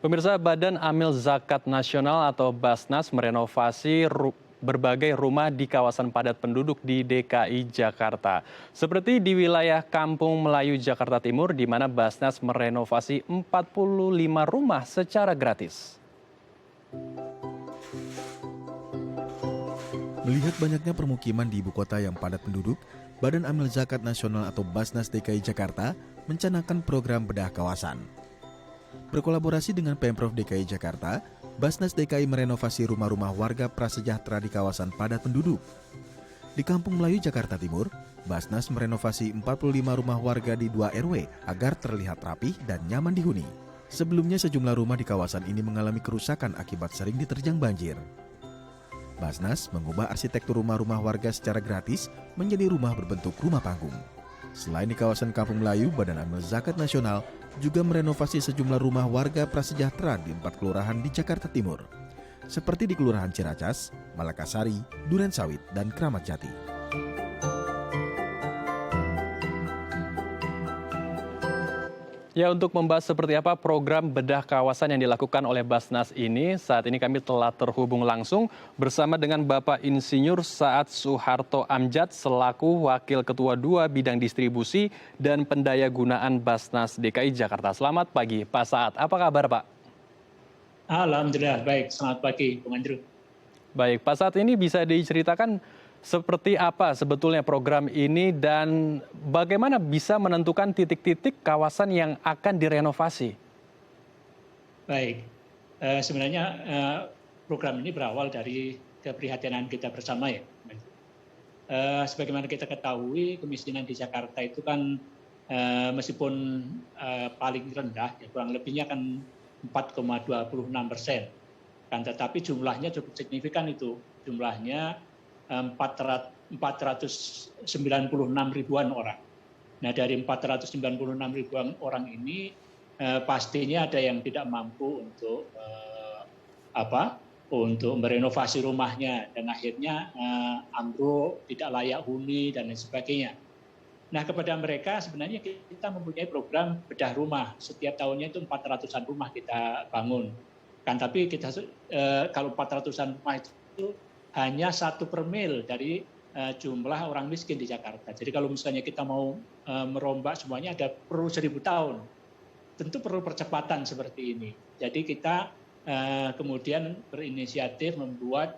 Pemirsa, Badan Amil Zakat Nasional atau Basnas merenovasi berbagai rumah di kawasan padat penduduk di DKI Jakarta. Seperti di wilayah Kampung Melayu Jakarta Timur, di mana Basnas merenovasi 45 rumah secara gratis. Melihat banyaknya permukiman di ibu kota yang padat penduduk, Badan Amil Zakat Nasional atau Basnas DKI Jakarta mencanangkan program bedah kawasan. Berkolaborasi dengan Pemprov DKI Jakarta, Basnas DKI merenovasi rumah-rumah warga prasejahtera di kawasan padat penduduk. Di Kampung Melayu Jakarta Timur, Basnas merenovasi 45 rumah warga di 2 RW agar terlihat rapih dan nyaman dihuni. Sebelumnya sejumlah rumah di kawasan ini mengalami kerusakan akibat sering diterjang banjir. Basnas mengubah arsitektur rumah-rumah warga secara gratis menjadi rumah berbentuk rumah panggung. Selain di kawasan Kampung Melayu, Badan Amil Zakat Nasional juga merenovasi sejumlah rumah warga prasejahtera di 4 kelurahan di Jakarta Timur, seperti di Kelurahan Ciracas, Malakasari, Durensawit, dan Kramat Jati. Ya, untuk membahas seperti apa program bedah kawasan yang dilakukan oleh Basnas ini, saat ini kami telah terhubung langsung bersama dengan Bapak Insinyur Saad Soeharto Amjad selaku Wakil Ketua 2 Bidang Distribusi dan Pendayagunaan Basnas DKI Jakarta. Selamat pagi, Pak Saad. Apa kabar, Pak? Alhamdulillah, baik. Selamat pagi, Bung Andrew. Baik, Pak Saad, ini bisa diceritakan seperti apa sebetulnya program ini dan bagaimana bisa menentukan titik-titik kawasan yang akan direnovasi? Baik, sebenarnya program ini berawal dari keprihatinan kita bersama ya. Sebagaimana kita ketahui, kemiskinan di Jakarta itu kan meskipun paling rendah, ya kurang lebihnya kan 4,26%. Kan tetapi jumlahnya cukup signifikan itu. Jumlahnya 496 ribuan orang. Nah, dari 496 ribuan orang ini pastinya ada yang tidak mampu untuk merenovasi rumahnya dan akhirnya ambruk, tidak layak huni dan lain sebagainya. Nah, kepada mereka sebenarnya kita mempunyai program bedah rumah. Setiap tahunnya itu 400-an rumah kita bangun. Kan tapi kita kalau 400-an rumah itu hanya 1/1000 dari jumlah orang miskin di Jakarta. Jadi kalau misalnya kita mau merombak semuanya perlu 1000 tahun. Tentu perlu percepatan seperti ini. Jadi kita kemudian berinisiatif membuat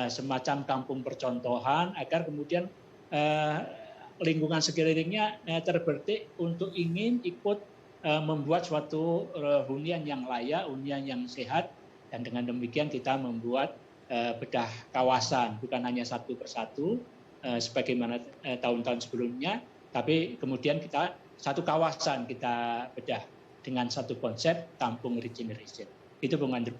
semacam kampung percontohan agar kemudian lingkungan sekelilingnya terbetik untuk ingin ikut membuat suatu hunian yang layak, hunian yang sehat, dan dengan demikian kita membuat bedah kawasan, bukan hanya satu persatu sebagaimana tahun-tahun sebelumnya, tapi kemudian kita satu kawasan kita bedah dengan satu konsep kampung regeneration. Itu Bung Andrew.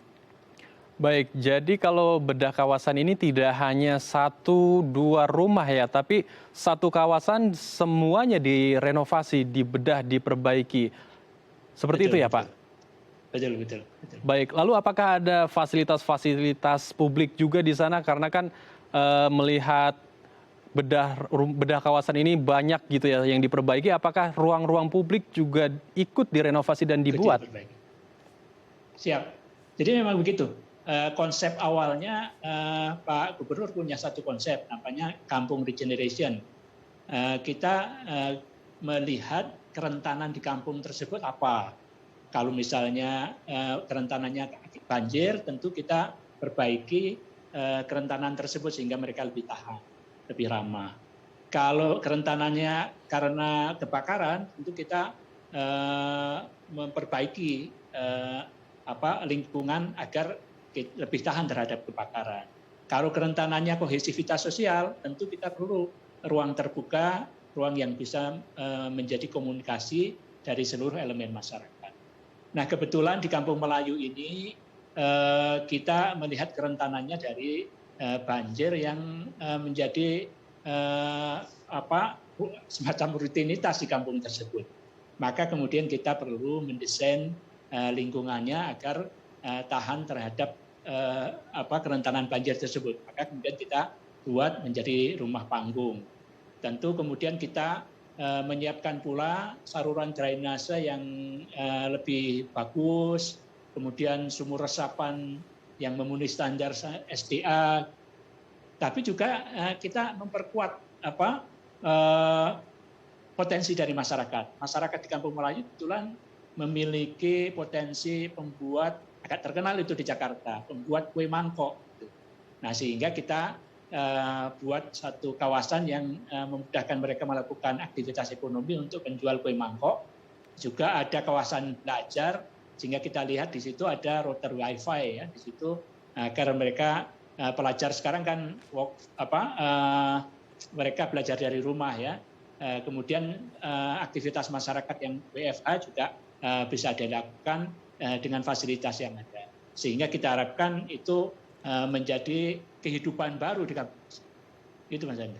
Baik, jadi kalau bedah kawasan ini tidak hanya 1-2 rumah ya, tapi satu kawasan semuanya direnovasi, dibedah, diperbaiki. Seperti Betul, itu ya, betul. Pak? Betul. Baik, lalu apakah ada fasilitas-fasilitas publik juga di sana? Karena kan melihat bedah kawasan ini banyak gitu ya yang diperbaiki. Apakah ruang-ruang publik juga ikut direnovasi dan dibuat? Siap. Jadi memang begitu. Konsep awalnya Pak Gubernur punya satu konsep namanya kampung regeneration. Kita melihat kerentanan di kampung tersebut apa. Kalau misalnya kerentanannya banjir, tentu kita perbaiki kerentanan tersebut sehingga mereka lebih tahan, lebih ramah. Kalau kerentanannya karena kebakaran, tentu kita memperbaiki lingkungan agar lebih tahan terhadap kebakaran. Kalau kerentanannya kohesivitas sosial, tentu kita perlu ruang terbuka, ruang yang bisa menjadi komunikasi dari seluruh elemen masyarakat. Nah, kebetulan di Kampung Melayu ini kita melihat kerentanannya dari banjir yang menjadi semacam rutinitas di kampung tersebut. Maka kemudian kita perlu mendesain lingkungannya agar tahan terhadap kerentanan banjir tersebut. Maka kemudian kita buat menjadi rumah panggung. Tentu kemudian kita menyiapkan pula saluran drainase yang lebih bagus, kemudian sumur resapan yang memenuhi standar SDA, tapi juga kita memperkuat potensi dari masyarakat. Masyarakat di Kampung Melayu kebetulan memiliki potensi pembuat, agak terkenal itu di Jakarta, pembuat kue mangkok. Nah, sehingga kita buat satu kawasan yang memudahkan mereka melakukan aktivitas ekonomi untuk menjual kue mangkok. Juga ada kawasan belajar, sehingga kita lihat di situ ada router wifi ya di situ, agar mereka pelajar sekarang kan mereka belajar dari rumah ya. Kemudian aktivitas masyarakat yang WFH juga bisa dilakukan dengan fasilitas yang ada. Sehingga kita harapkan itu menjadi kehidupan baru di kampus. Itu Mas Anda.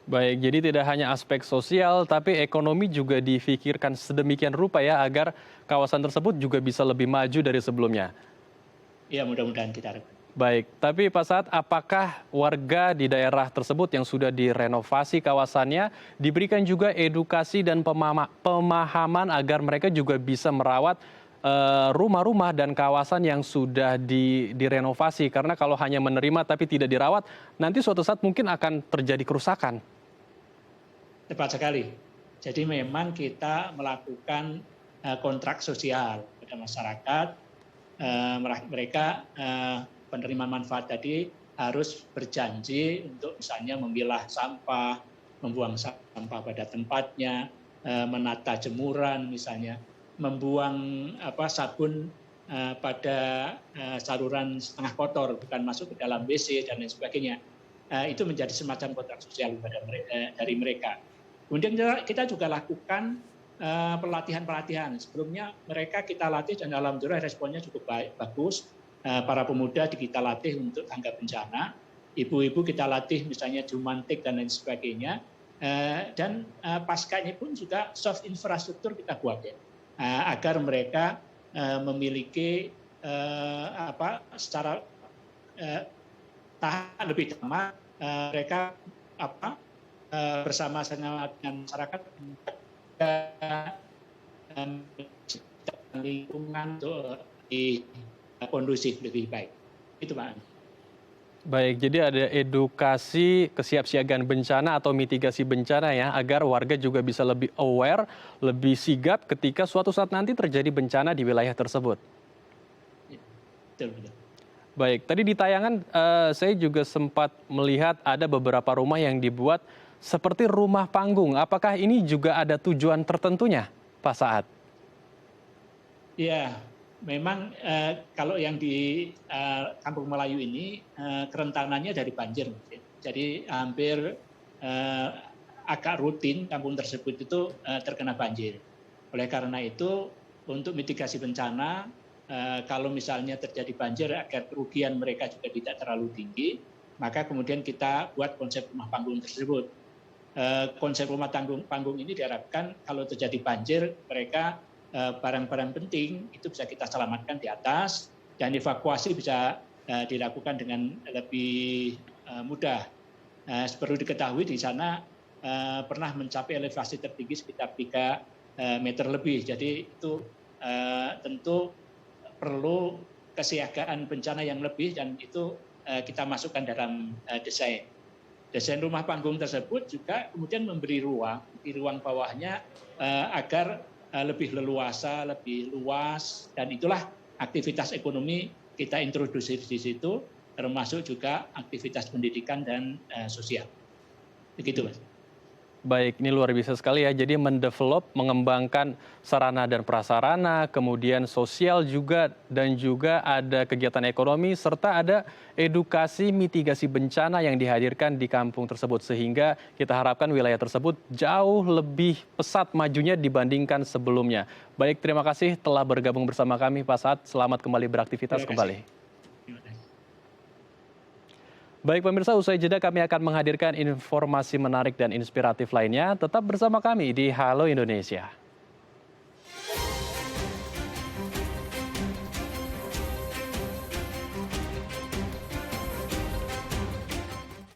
Baik, jadi tidak hanya aspek sosial, tapi ekonomi juga difikirkan sedemikian rupa ya, agar kawasan tersebut juga bisa lebih maju dari sebelumnya. Ya, mudah-mudahan kita harapkan. Baik, tapi Pak Saad, apakah warga di daerah tersebut yang sudah direnovasi kawasannya diberikan juga edukasi dan pemahaman agar mereka juga bisa merawat rumah-rumah dan kawasan yang sudah direnovasi? Karena kalau hanya menerima tapi tidak dirawat, nanti suatu saat mungkin akan terjadi kerusakan. Tepat sekali. Jadi memang kita melakukan kontrak sosial pada masyarakat. Mereka penerima manfaat tadi harus berjanji untuk misalnya memilah sampah, membuang sampah pada tempatnya, menata jemuran misalnya, membuang sabun pada saluran setengah kotor, bukan masuk ke dalam WC dan lain sebagainya. Itu menjadi semacam kontrak sosial dari mereka. Kemudian kita juga lakukan pelatihan-pelatihan. Sebelumnya mereka kita latih dan alhamdulillah responnya cukup bagus. Para pemuda kita latih untuk tanggap bencana, ibu-ibu kita latih misalnya jumantik dan lain sebagainya, dan paskanya pun juga soft infrastruktur kita buat ya, agar mereka memiliki secara tahap lebih lama mereka bersama-sama dengan masyarakat lingkungan untuk di kondusif lebih baik. Itu Pak. Baik, jadi ada edukasi kesiapsiagaan bencana atau mitigasi bencana ya, agar warga juga bisa lebih aware, lebih sigap ketika suatu saat nanti terjadi bencana di wilayah tersebut. Betul. Baik, tadi di tayangan saya juga sempat melihat ada beberapa rumah yang dibuat seperti rumah panggung. Apakah ini juga ada tujuan tertentunya, Pak Saad? Ya, memang kalau yang di Kampung Melayu ini kerentanannya dari banjir. Jadi hampir agak rutin kampung tersebut itu terkena banjir. Oleh karena itu untuk mitigasi bencana, kalau misalnya terjadi banjir agar kerugian mereka juga tidak terlalu tinggi, maka kemudian kita buat konsep rumah panggung tersebut. Konsep rumah panggung ini diharapkan kalau terjadi banjir mereka barang-barang penting itu bisa kita selamatkan di atas dan evakuasi bisa dilakukan dengan lebih mudah. Perlu diketahui di sana pernah mencapai elevasi tertinggi sekitar 3 meter lebih. Jadi itu tentu perlu kesiagaan bencana yang lebih dan itu kita masukkan dalam desain. Desain rumah panggung tersebut juga kemudian memberi ruang di ruang bawahnya agar lebih leluasa, lebih luas, dan itulah aktivitas ekonomi kita introduksi di situ, termasuk juga aktivitas pendidikan dan sosial. Begitu, Mas. Baik, ini luar biasa sekali ya. Jadi mendevelop, mengembangkan sarana dan prasarana, kemudian sosial juga, dan juga ada kegiatan ekonomi, serta ada edukasi mitigasi bencana yang dihadirkan di kampung tersebut. Sehingga kita harapkan wilayah tersebut jauh lebih pesat majunya dibandingkan sebelumnya. Baik, terima kasih telah bergabung bersama kami, Pak Saad. Selamat kembali beraktivitas kembali. Baik pemirsa, usai jeda kami akan menghadirkan informasi menarik dan inspiratif lainnya. Tetap bersama kami di Halo Indonesia.